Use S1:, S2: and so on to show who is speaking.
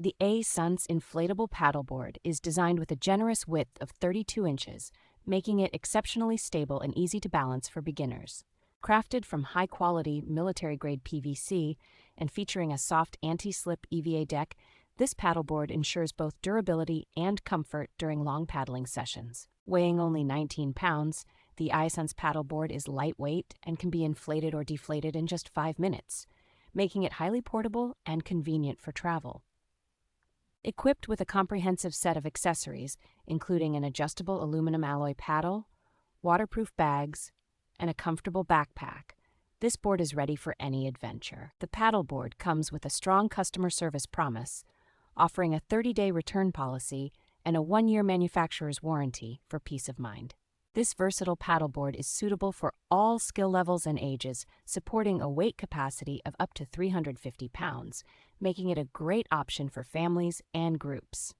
S1: The AISUNSS Inflatable Paddle Board is designed with a generous width of 32 inches, making it exceptionally stable and easy to balance for beginners. Crafted from high-quality, military-grade PVC and featuring a soft anti-slip EVA deck, this paddleboard ensures both durability and comfort during long paddling sessions. Weighing only 19 pounds, the AISUNSS paddleboard is lightweight and can be inflated or deflated in just 5 minutes, making it highly portable and convenient for travel. Equipped with a comprehensive set of accessories, including an adjustable aluminum alloy paddle, waterproof bags, and a comfortable backpack, this board is ready for any adventure. The paddleboard comes with a strong customer service promise, offering a 30-day return policy and a 1-year manufacturer's warranty for peace of mind. This versatile paddleboard is suitable for all skill levels and ages, supporting a weight capacity of up to 350 pounds, making it a great option for families and groups.